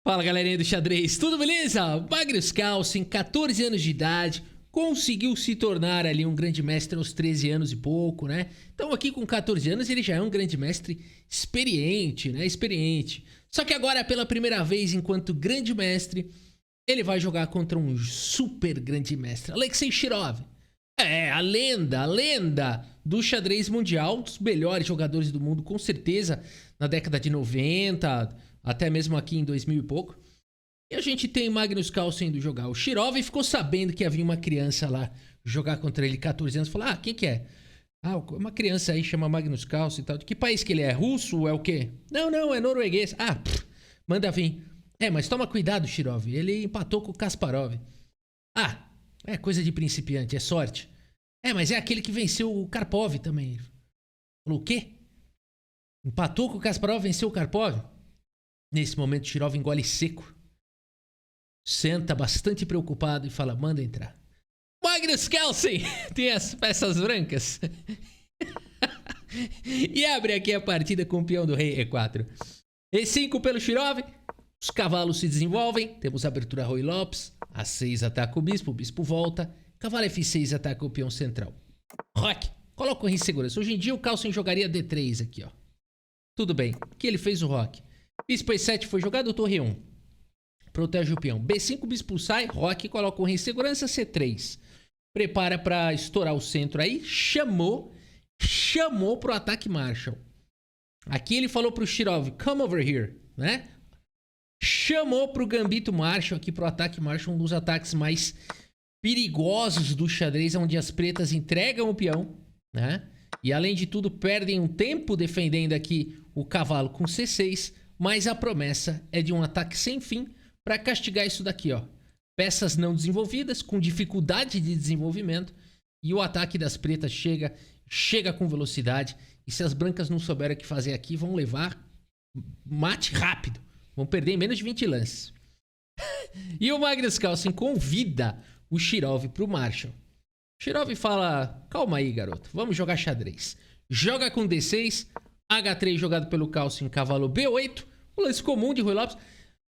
Fala galerinha do xadrez, tudo beleza? Magnus Carlsen, 14 anos de idade, conseguiu se tornar ali um grande mestre aos 13 anos e pouco, né? Então aqui com 14 anos ele já é um grande mestre experiente, né? Experiente. Só que agora pela primeira vez enquanto grande mestre, ele vai jogar contra um super grande mestre, Alexei Shirov. É, a lenda do xadrez mundial, um dos melhores jogadores do mundo, com certeza, na década de 90, até mesmo aqui em 2000 e pouco. E a gente tem Magnus Carlsen indo jogar. O Shirov ficou sabendo que havia uma criança lá jogar contra ele, 14 anos. Falou, quem que é? Uma criança aí chama Magnus Carlsen e tal. De que país que ele é? Russo ou é o quê? Não, é norueguês. Manda vir. Mas toma cuidado, Shirov. Ele empatou com o Kasparov. É coisa de principiante, é sorte. Mas é aquele que venceu o Karpov também. Falou, o quê? Empatou com o Kasparov, venceu o Karpov? Nesse momento, Shirov engole seco. Senta bastante preocupado e fala, manda entrar. Magnus Carlsen tem as peças brancas. E abre aqui a partida com o peão do rei E4. E5 pelo Shirov. Os cavalos se desenvolvem. Temos abertura Ruy Lopes. A6 ataca o bispo volta. Cavalo F6 ataca o peão central. Roque, coloca o rei em segurança. Hoje em dia o Carlsen jogaria D3 aqui, ó. Tudo bem, que ele fez o roque. Bispo E7 foi jogado, torre 1. Protege o peão. B5, bispo sai, roque, coloca o rei em segurança, C3. Prepara para estourar o centro aí. Chamou pro ataque Marshall. Aqui ele falou pro Shirov, come over here, né? Chamou pro gambito Marshall aqui pro ataque Marshall, um dos ataques mais perigosos do xadrez, onde as pretas entregam o peão, né? E além de tudo, perdem um tempo defendendo aqui o cavalo com C6, mas a promessa é de um ataque sem fim para castigar isso daqui, ó. Peças não desenvolvidas, com dificuldade de desenvolvimento, e o ataque das pretas chega com velocidade, e se as brancas não souberem o que fazer aqui, vão levar mate rápido. Vão perder em menos de 20 lances. E o Magnus Carlsen convida o Shirov pro Marshall. Shirov fala, calma aí, garoto, vamos jogar xadrez. Joga com D6, H3 jogado pelo Carlsen, cavalo B8, um lance comum de Ruy Lopes.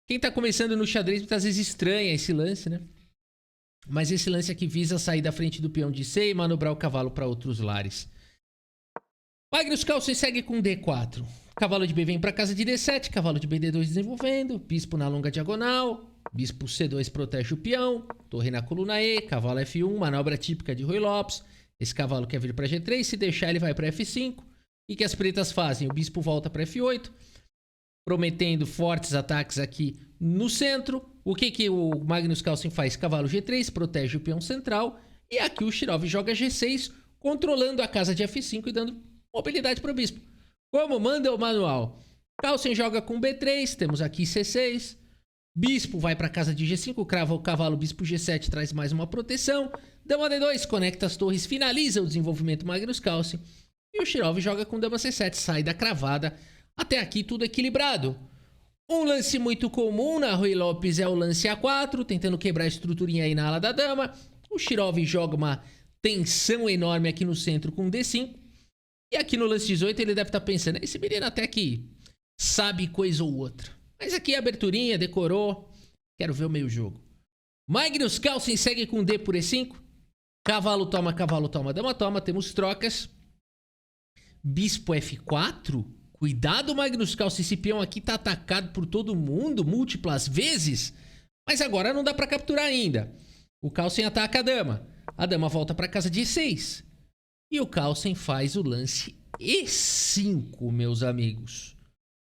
Quem tá começando no xadrez muitas vezes estranha esse lance, né? Mas esse lance aqui visa sair da frente do peão de C e manobrar o cavalo para outros lares. Magnus Carlsen segue com D4. Cavalo de B vem para casa de D7, cavalo de BD2 desenvolvendo, bispo na longa diagonal, bispo C2 protege o peão, torre na coluna E, cavalo F1, manobra típica de Ruy Lopes. Esse cavalo quer vir para G3, se deixar ele vai para F5. E que as pretas fazem? O bispo volta para F8, prometendo fortes ataques aqui no centro. O que o Magnus Carlsen faz? Cavalo G3, protege o peão central. E aqui o Shirov joga G6, controlando a casa de F5 e dando mobilidade para o bispo. Como manda o manual. Carlsen joga com B3, temos aqui C6. Bispo vai para casa de G5, crava o cavalo, bispo G7 traz mais uma proteção. Dama D2, conecta as torres, finaliza o desenvolvimento Magnus Carlsen. E o Shirov joga com dama C7, sai da cravada. Até aqui tudo equilibrado. Um lance muito comum na Ruy Lopes é o lance A4, tentando quebrar a estruturinha aí na ala da dama. O Shirov joga uma tensão enorme aqui no centro com D5. E aqui no lance 18 ele deve estar pensando, esse menino até que sabe coisa ou outra. Mas aqui a aberturinha, decorou. Quero ver o meio jogo. Magnus Carlsen segue com D por E5. Cavalo toma, dama toma. Temos trocas. Bispo F4. Cuidado, Magnus Carlsen. Esse peão aqui tá atacado por todo mundo, múltiplas vezes. Mas agora não dá para capturar ainda. O Carlsen ataca a dama. A dama volta para casa de E6. E o Carlsen faz o lance E5, meus amigos.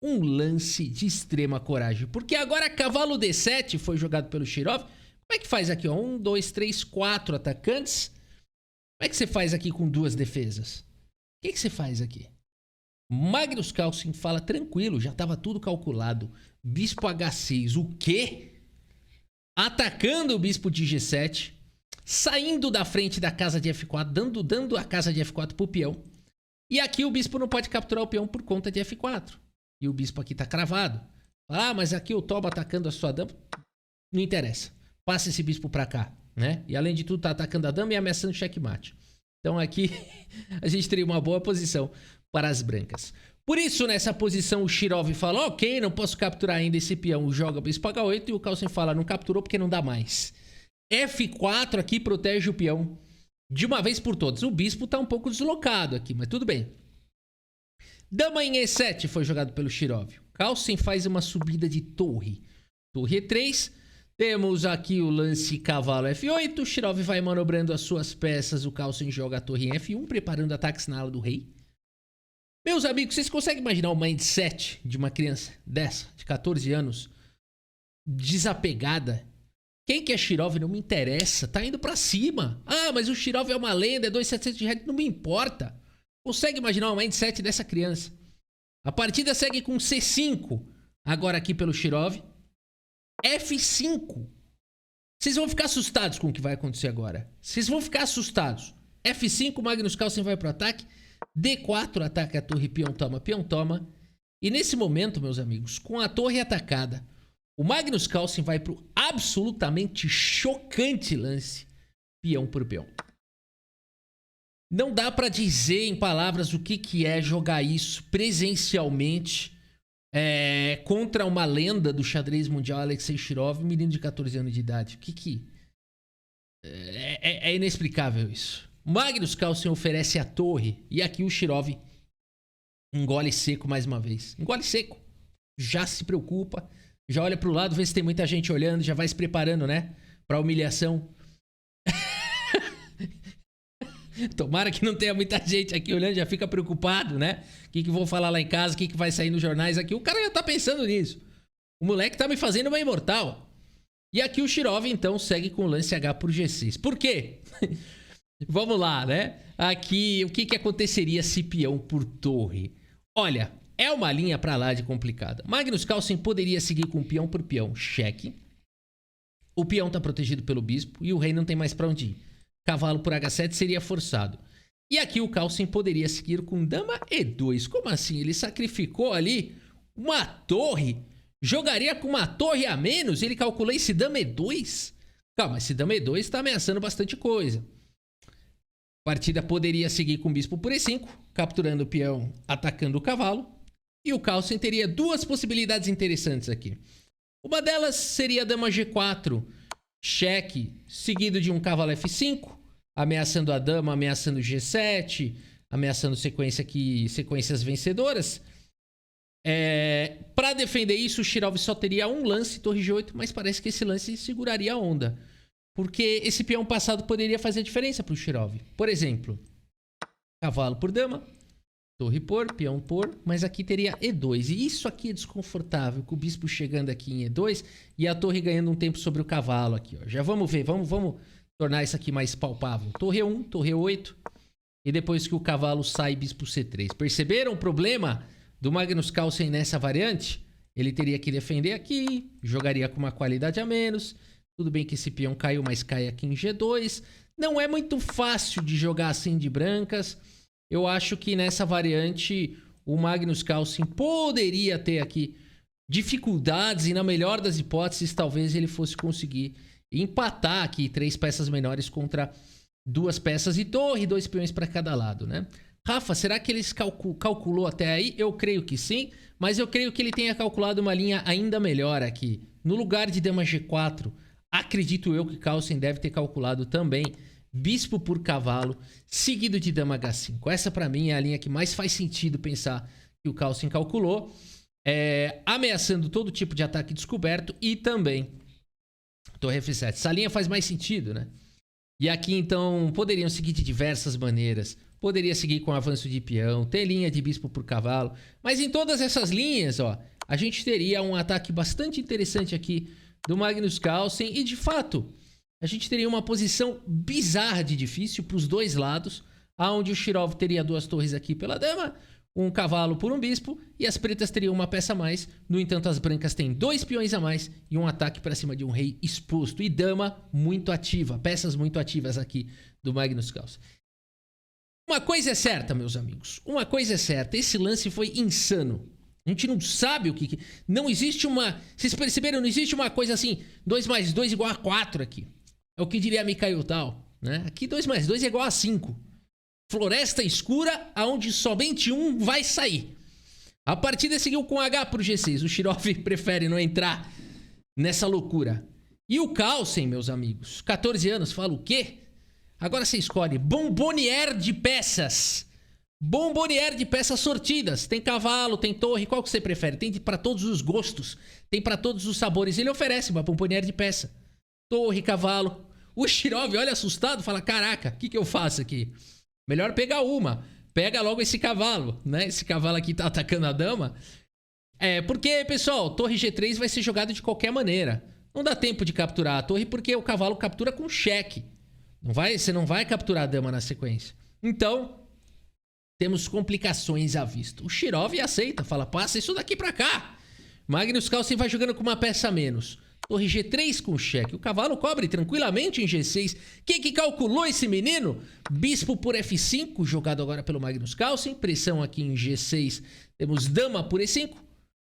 Um lance de extrema coragem. Porque agora cavalo D7 foi jogado pelo Shirov. Como é que faz aqui? 1, 2, 3, 4 atacantes. Como é que você faz aqui com duas defesas? O que você faz aqui? Magnus Carlsen fala tranquilo, já estava tudo calculado. Bispo H6, o quê? Atacando o bispo de G7. Saindo da frente da casa de F4, dando a casa de F4 pro peão. E aqui o bispo não pode capturar o peão por conta de F4. E o bispo aqui tá cravado. Mas aqui eu tomo atacando a sua dama. Não interessa. Passa esse bispo pra cá, né? E além de tudo tá atacando a dama e ameaçando checkmate. Então aqui a gente teria uma boa posição para as brancas. Por isso, nessa posição, o Shirov fala, ok, não posso capturar ainda esse peão, joga bispo H8, e o Carlsen fala, não capturou porque não dá mais. F4 aqui protege o peão de uma vez por todas. O bispo tá um pouco deslocado aqui, mas tudo bem. Dama em E7 foi jogado pelo Shirov. Carlsen faz uma subida de torre. Torre E3. Temos aqui o lance cavalo F8. O Shirov vai manobrando as suas peças. O Carlsen joga a torre em F1, preparando ataques na ala do rei. Meus amigos, vocês conseguem imaginar o mindset de uma criança dessa, de 14 anos, desapegada? Quem que é Shirov não me interessa, tá indo pra cima. Ah, mas o Shirov é uma lenda, é 2.700 de head, não me importa. Consegue imaginar o mindset dessa criança? A partida segue com C5, agora aqui pelo Shirov. F5. Vocês vão ficar assustados com o que vai acontecer agora. Vocês vão ficar assustados. F5, Magnus Carlsen vai pro ataque. D4, ataca a torre, peão toma, peão toma. E nesse momento, meus amigos, com a torre atacada, o Magnus Carlsen vai pro absolutamente chocante lance, peão por peão. Não dá pra dizer em palavras o que é jogar isso presencialmente contra uma lenda do xadrez mundial, Alexei Shirov, menino de 14 anos de idade. É inexplicável isso. Magnus Carlsen oferece a torre e aqui o Shirov engole seco mais uma vez. Engole seco. Já se preocupa, já olha pro lado, vê se tem muita gente olhando, já vai se preparando, né? Pra humilhação. Tomara que não tenha muita gente aqui olhando, já fica preocupado, né? O que vão falar lá em casa, o que vai sair nos jornais aqui. O cara já tá pensando nisso. O moleque tá me fazendo uma imortal. E aqui o Shirov, então, segue com o lance H por G6. Por quê? Vamos lá, né? Aqui, o que aconteceria se peão por torre? Olha, é uma linha pra lá de complicada. Magnus Carlsen poderia seguir com peão por peão. Cheque. O peão tá protegido pelo bispo e o rei não tem mais pra onde ir. Cavalo por H7 seria forçado. E aqui o Carlsen poderia seguir com dama E2. Como assim? Ele sacrificou ali uma torre? Jogaria com uma torre a menos? Ele calculou esse dama E2? Calma, esse dama E2 está ameaçando bastante coisa. A partida poderia seguir com bispo por E5, capturando o peão, atacando o cavalo. E o Carlsen teria duas possibilidades interessantes aqui. Uma delas seria dama G4, cheque, seguido de um cavalo F5, ameaçando a dama, ameaçando G7, ameaçando sequências vencedoras. Para defender isso, o Shirov só teria um lance, torre G8, mas parece que esse lance seguraria a onda. Porque esse peão passado poderia fazer diferença para o Shirov. Por exemplo, cavalo por dama, torre por, peão por, mas aqui teria E2. E isso aqui é desconfortável, com o bispo chegando aqui em E2 e a torre ganhando um tempo sobre o cavalo aqui. Ó. Já vamos ver, vamos tornar isso aqui mais palpável. Torre 1, torre 8 e depois que o cavalo sai, bispo C3. Perceberam o problema do Magnus Carlsen nessa variante? Ele teria que defender aqui, jogaria com uma qualidade a menos. Tudo bem que esse peão caiu, mas cai aqui em G2. Não é muito fácil de jogar assim de brancas. Eu acho que nessa variante o Magnus Carlsen poderia ter aqui dificuldades e na melhor das hipóteses talvez ele fosse conseguir empatar aqui 3 peças menores contra 2 peças e torre, 2 peões para cada lado, né? Rafa, será que ele calculou até aí? Eu creio que sim, mas eu creio que ele tenha calculado uma linha ainda melhor aqui. No lugar de dama G4, acredito eu que Carlsen deve ter calculado também bispo por cavalo, seguido de dama H5. Essa para mim é a linha que mais faz sentido pensar que o Carlsen calculou, ameaçando todo tipo de ataque descoberto e também torre F7. Essa linha faz mais sentido, né? E aqui então poderiam seguir de diversas maneiras. Poderia seguir com avanço de peão, ter linha de bispo por cavalo, mas em todas essas linhas, ó, a gente teria um ataque bastante interessante aqui do Magnus Carlsen e de fato a gente teria uma posição bizarra de difícil para os dois lados, onde o Shirov teria 2 torres aqui pela dama, um cavalo por um bispo e as pretas teriam uma peça a mais. No entanto, as brancas têm 2 peões a mais e um ataque para cima de um rei exposto e dama muito ativa, peças muito ativas aqui do Magnus Carlsen. Uma coisa é certa, meus amigos, uma coisa é certa, esse lance foi insano. A gente não sabe o que... Não existe uma... Vocês perceberam? Não existe uma coisa assim, 2 mais 2 igual a 4 aqui. É o que diria Mikhail Tal, né? Aqui 2 mais 2 é igual a 5. Floresta escura, aonde somente um vai sair. A partida seguiu com H pro G6. O Shirov prefere não entrar nessa loucura. E o Carlsen, meus amigos, 14 anos, fala o quê? Agora você escolhe Bomboniere de peças. Bomboniere de peças sortidas. Tem cavalo, tem torre, qual que você prefere? Tem para todos os gostos, tem para todos os sabores. Ele oferece uma Bomboniere de peça. Torre, cavalo. O Shirov olha assustado, fala, caraca, o que eu faço aqui? Melhor pegar uma. Pega logo esse cavalo, né? Esse cavalo aqui tá atacando a dama. Porque, pessoal, torre G3 vai ser jogado de qualquer maneira. Não dá tempo de capturar a torre porque o cavalo captura com cheque. Você não vai capturar a dama na sequência. Então, temos complicações à vista. O Shirov aceita, fala, passa isso daqui pra cá. Magnus Carlsen vai jogando com uma peça a menos. Torre G3 com cheque. O cavalo cobre tranquilamente em G6. Quem que calculou esse menino? Bispo por F5, jogado agora pelo Magnus Carlsen. Pressão aqui em G6. Temos dama por E5.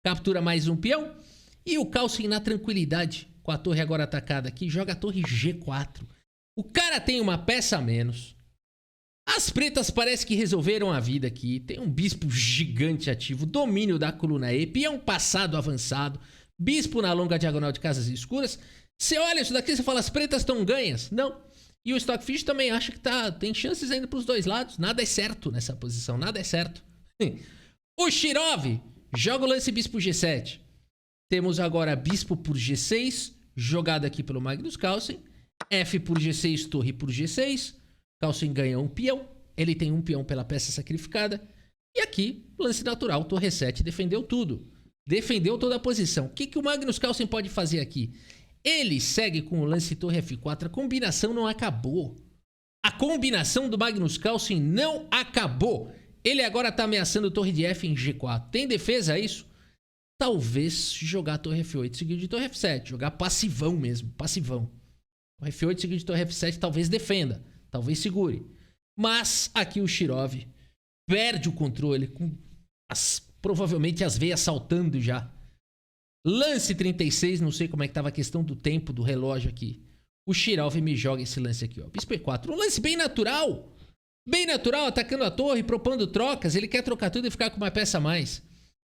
Captura mais um peão. E o Carlsen na tranquilidade, com a torre agora atacada aqui, joga a torre G4. O cara tem uma peça a menos. As pretas parece que resolveram a vida aqui. Tem um bispo gigante ativo. Domínio da coluna E. Peão passado avançado. Bispo na longa diagonal de casas escuras. Você olha isso daqui e fala, as pretas estão ganhas. Não. E o Stockfish também acha que tem chances ainda para os dois lados. Nada é certo nessa posição. Nada é certo. O Shirov joga o lance bispo G7. Temos agora bispo por G6. Jogado aqui pelo Magnus Carlsen. F por G6, torre por G6. Carlsen ganha um peão. Ele tem um peão pela peça sacrificada. E aqui, lance natural, torre 7 defendeu tudo. Defendeu toda a posição. O que o Magnus Carlsen pode fazer aqui? Ele segue com o lance torre F4. A combinação não acabou. A combinação do Magnus Carlsen não acabou. Ele agora está ameaçando torre de F em G4. Tem defesa isso? Talvez jogar torre F8 seguido de torre F7. Jogar passivão mesmo. Passivão. Torre F8 seguido de torre F7 talvez defenda. Talvez segure. Mas aqui o Shirov perde o controle com provavelmente as veias saltando já. Lance 36, não sei como é que estava a questão do tempo do relógio aqui. O Shirov me joga esse lance aqui, ó. Bispo E4, um lance bem natural. Bem natural, atacando a torre, propondo trocas. Ele quer trocar tudo e ficar com uma peça a mais.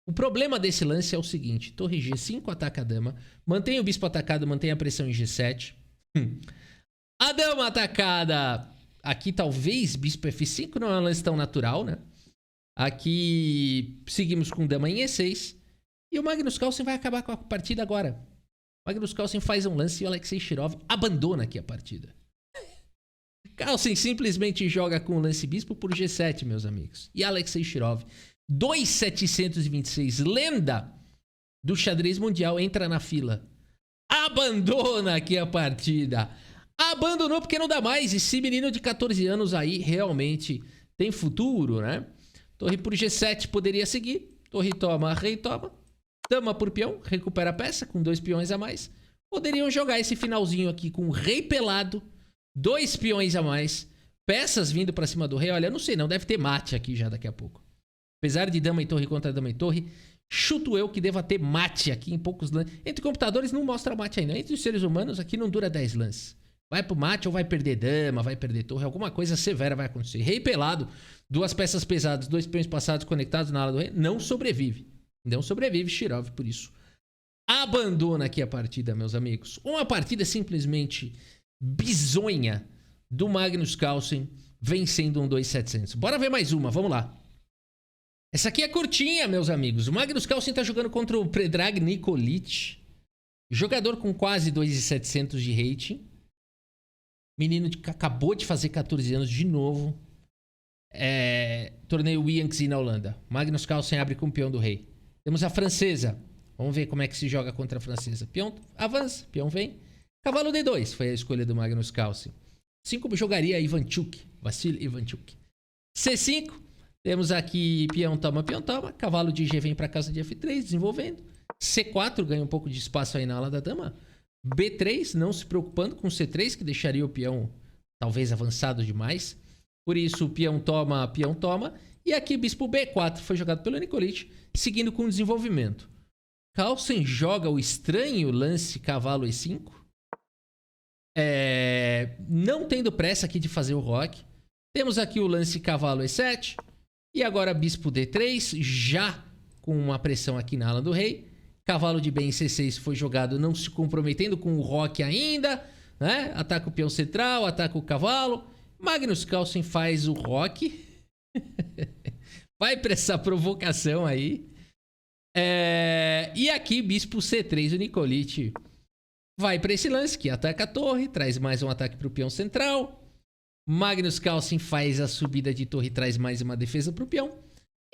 O problema desse lance é o seguinte. Torre G5 ataca a dama. Mantém o bispo atacado, mantém a pressão em G7. A dama atacada. Aqui talvez bispo F5 não é um lance tão natural, né? Aqui seguimos com dama em E6. E o Magnus Carlsen vai acabar com a partida agora. O Magnus Carlsen faz um lance e o Alexei Shirov abandona aqui a partida. Carlsen simplesmente joga com o lance bispo por G7, meus amigos. E Alexei Shirov, 2.726, lenda do xadrez mundial, entra na fila. Abandona aqui a partida. Abandonou porque não dá mais. Esse menino de 14 anos aí realmente tem futuro, né? Torre por G7 poderia seguir. Torre toma, rei toma. Dama por peão, recupera a peça com 2 peões a mais. Poderiam jogar esse finalzinho aqui com rei pelado, 2 peões a mais. Peças vindo pra cima do rei. Olha, não sei não, deve ter mate aqui já daqui a pouco. Apesar de dama e torre contra dama e torre, chuto eu que deva ter mate aqui em poucos lances. Entre computadores não mostra mate ainda. Entre os seres humanos aqui não dura 10 lances. Vai pro mate ou vai perder dama, vai perder torre. Alguma coisa severa vai acontecer. Rei pelado, 2 peças pesadas, 2 peões passados conectados na ala do rei. Não sobrevive. Não sobrevive Shirov por isso. Abandona aqui a partida, meus amigos. Uma partida simplesmente bizonha do Magnus Carlsen vencendo um 2.700. Bora ver mais uma, vamos lá. Essa aqui é curtinha, meus amigos. O Magnus Carlsen tá jogando contra o Predrag Nikolic. Jogador com quase 2.700 de rating. Menino que acabou de fazer 14 anos de novo. Torneio Wianks na Holanda. Magnus Carlsen abre com o peão do rei. Temos a francesa. Vamos ver como é que se joga contra a francesa. Peão avança, peão vem. Cavalo D2 foi a escolha do Magnus Carlsen. 5 jogaria Ivanchuk. Vassil Ivanchuk. C5. Temos aqui peão toma, cavalo de G vem para casa de F3, desenvolvendo. C4 ganha um pouco de espaço aí na ala da dama. B3, não se preocupando com C3, que deixaria o peão talvez avançado demais. Por isso, peão toma. E aqui bispo B4 foi jogado pelo Nikolic, seguindo com o desenvolvimento. Carlsen joga o estranho lance cavalo E5. Não tendo pressa aqui de fazer o roque. Temos aqui o lance cavalo E7. E agora bispo D3, já com uma pressão aqui na ala do rei. Cavalo de bem em C6 foi jogado não se comprometendo com o roque ainda, né? Ataca o peão central, ataca o cavalo. Magnus Carlsen faz o roque. Vai pra essa provocação aí. E aqui, bispo C3, o Nikolic vai pra esse lance que ataca a torre, traz mais um ataque pro peão central. Magnus Carlsen faz a subida de torre, traz mais uma defesa pro peão.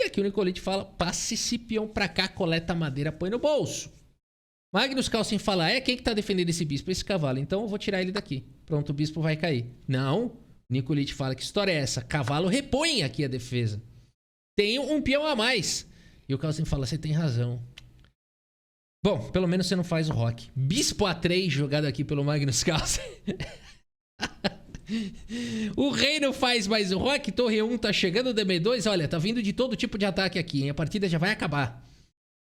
E aqui o Nikolic fala, passe esse peão pra cá, coleta a madeira, põe no bolso. Magnus Carlsen fala, quem que tá defendendo esse bispo? Esse cavalo, então eu vou tirar ele daqui. Pronto, o bispo vai cair. Não, Nikolic fala, que história é essa? Cavalo repõe aqui a defesa. Tem um peão a mais. E o Carlsen fala, você tem razão. Bom, pelo menos você não faz o roque. Bispo A3 jogado aqui pelo Magnus Carlsen. O rei não faz mais o roque, torre 1 tá chegando, DB2, olha, tá vindo de todo tipo de ataque aqui, hein? A partida já vai acabar.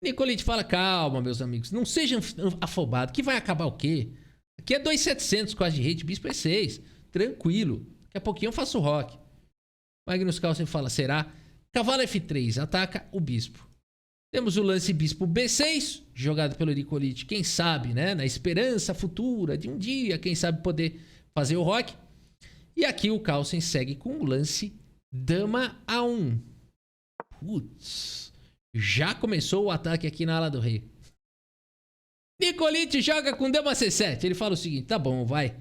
Nikolic fala, calma, meus amigos, não sejam afobados, que vai acabar o quê? Aqui é 2.700 quase de rate, bispo é 6, tranquilo, daqui a pouquinho eu faço o roque. Magnus Carlsen fala, será? Cavalo F3, ataca o bispo. Temos o lance bispo B6, jogado pelo Nikolic, quem sabe, né? Na esperança futura de um dia, quem sabe poder fazer o roque. E aqui o Carlsen segue com o lance dama A1. Putz, já começou o ataque aqui na ala do rei. Nikolic joga com dama C7. Ele fala o seguinte, tá bom, vai.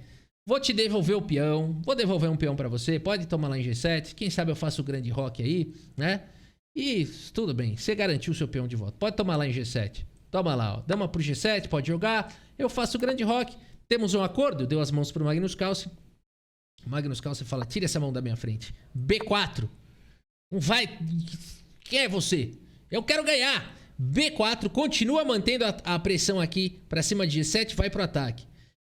Vou te devolver o peão. Vou devolver um peão pra você. Pode tomar lá em G7. Quem sabe eu faço o grande roque aí, né? E tudo bem, você garantiu o seu peão de volta. Pode tomar lá em G7. Toma lá, ó. Dama pro G7, pode jogar. Eu faço o grande roque. Temos um acordo. Deu as mãos pro Magnus Carlsen. Magnus Carlsen fala, tira essa mão da minha frente. B4. Não vai... Quem é você? Eu quero ganhar. B4, continua mantendo a pressão aqui pra cima de G7, vai pro ataque.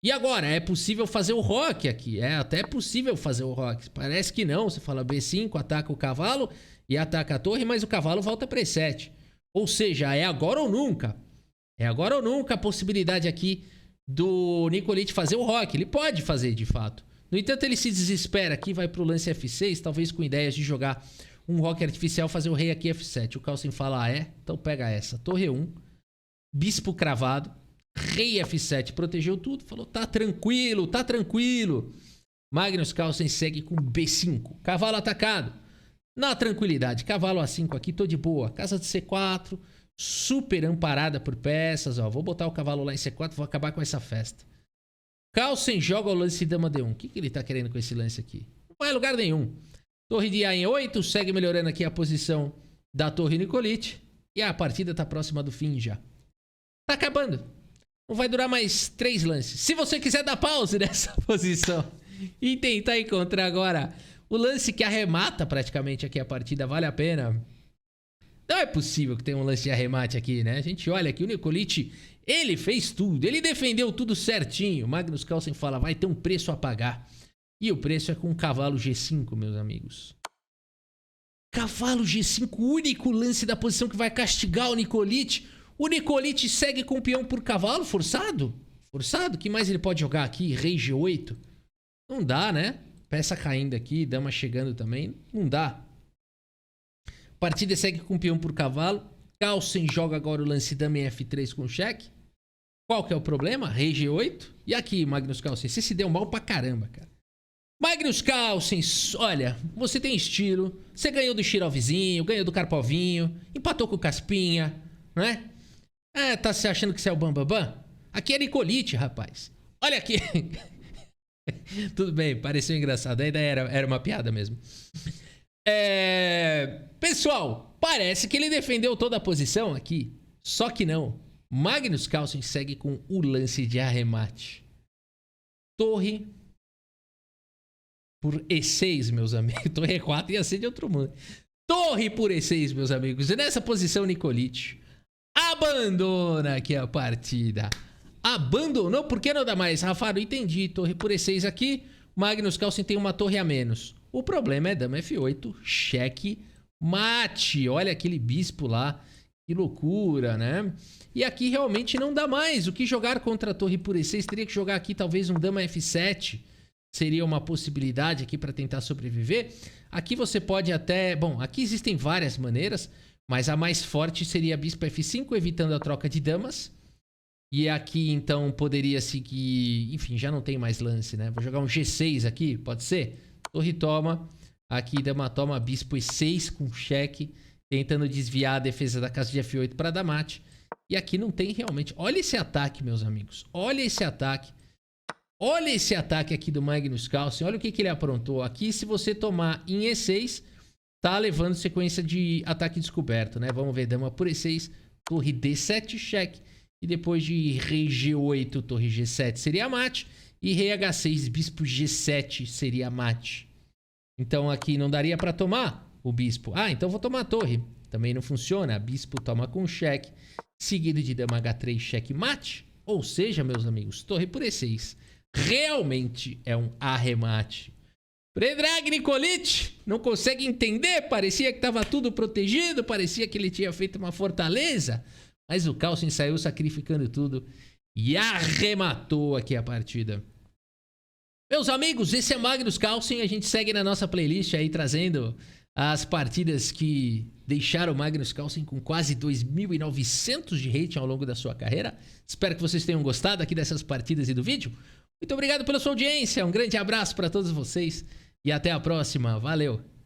E agora, é possível fazer o roque aqui. É até possível fazer o roque. Parece que não. Você fala B5, ataca o cavalo e ataca a torre, mas o cavalo volta pra E7. Ou seja, é agora ou nunca. É agora ou nunca a possibilidade aqui do Nikolic fazer o roque. Ele pode fazer, de fato. No entanto, ele se desespera aqui, vai pro lance F6, talvez com ideias de jogar um roque artificial, fazer o rei aqui F7. O Carlsen fala, então pega essa. Torre 1, bispo cravado, rei F7, protegeu tudo, falou, tá tranquilo, tá tranquilo. Magnus Carlsen segue com B5, cavalo atacado. Na tranquilidade, cavalo A5 aqui, tô de boa. Casa de C4, super amparada por peças, ó. Vou botar o cavalo lá em C4, vou acabar com essa festa. Carlsen joga o lance dama D1. O que ele tá querendo com esse lance aqui? Não vai a lugar nenhum. Torre de A em 8. Segue melhorando aqui a posição da torre Nikolic. E a partida tá próxima do fim já. Tá acabando. Não vai durar mais 3 lances. Se você quiser dar pause nessa posição e tentar encontrar agora o lance que arremata praticamente aqui a partida, vale a pena. Não é possível que tenha um lance de arremate aqui, né? A gente olha aqui, o Nikolic, ele fez tudo, ele defendeu tudo certinho. Magnus Carlsen fala, vai ter um preço a pagar. E o preço é com cavalo G5, meus amigos. Cavalo G5, o único lance da posição que vai castigar o Nikolic. O Nikolic segue com o peão por cavalo, forçado? Forçado? O que mais ele pode jogar aqui? Rei G8? Não dá, né? Peça caindo aqui, dama chegando também. Não dá. Partida segue com peão por cavalo. Carlsen joga agora o lance dama em F3 com cheque. Qual que é o problema? Rei G8. E aqui, Magnus Carlsen, você se deu mal pra caramba, cara. Magnus Carlsen, olha, você tem estilo. Você ganhou do Shirovzinho, ganhou do Karpovinho, empatou com o Caspinha, né? Tá se achando que você é o Bambambam? Aqui é Nikolic, rapaz. Olha aqui. Tudo bem, pareceu engraçado. Ainda era uma piada mesmo. Pessoal, parece que ele defendeu toda a posição aqui. Só que não. Magnus Carlsen segue com o lance de arremate. Torre por E6, meus amigos. Torre E4 ia ser de outro mundo. Torre por E6, meus amigos. E nessa posição, Nikolic abandona aqui a partida. Abandonou? Por que não dá mais? Rafa, não entendi. Torre por E6 aqui. Magnus Carlsen tem uma torre a menos. O problema é dama F8, cheque, mate. Olha aquele bispo lá. Que loucura, né? E aqui realmente não dá mais. O que jogar contra a torre por E6? Teria que jogar aqui talvez um dama F7. Seria uma possibilidade aqui para tentar sobreviver. Aqui você pode até... Bom, aqui existem várias maneiras. Mas a mais forte seria bispo F5, evitando a troca de damas. E aqui, então, poderia seguir... Enfim, já não tem mais lance, né? Vou jogar um G6 aqui, pode ser? Torre toma. Aqui, dama toma, bispo E6 com cheque. Tentando desviar a defesa da casa de F8 para dar mate. E aqui não tem realmente... Olha esse ataque, meus amigos. Olha esse ataque. Olha esse ataque aqui do Magnus Carlsen. Olha o que ele aprontou. Aqui, se você tomar em E6, tá levando sequência de ataque descoberto, né? Vamos ver, dama por E6, torre D7, cheque. E depois de rei G8, torre G7 seria mate. E rei H6, bispo G7 seria mate. Então aqui não daria para tomar o bispo. Ah, então vou tomar a torre. Também não funciona. Bispo toma com cheque. Seguido de dama H3, cheque mate. Ou seja, meus amigos, torre por E6. Realmente é um arremate. Predrag Nikolic não consegue entender. Parecia que estava tudo protegido. Parecia que ele tinha feito uma fortaleza. Mas o Carlsen saiu sacrificando tudo e arrematou aqui a partida. Meus amigos, esse é Magnus Carlsen. A gente segue na nossa playlist aí trazendo as partidas que deixaram o Magnus Carlsen com quase 2.900 de rating ao longo da sua carreira. Espero que vocês tenham gostado aqui dessas partidas e do vídeo. Muito obrigado pela sua audiência. Um grande abraço para todos vocês e até a próxima. Valeu!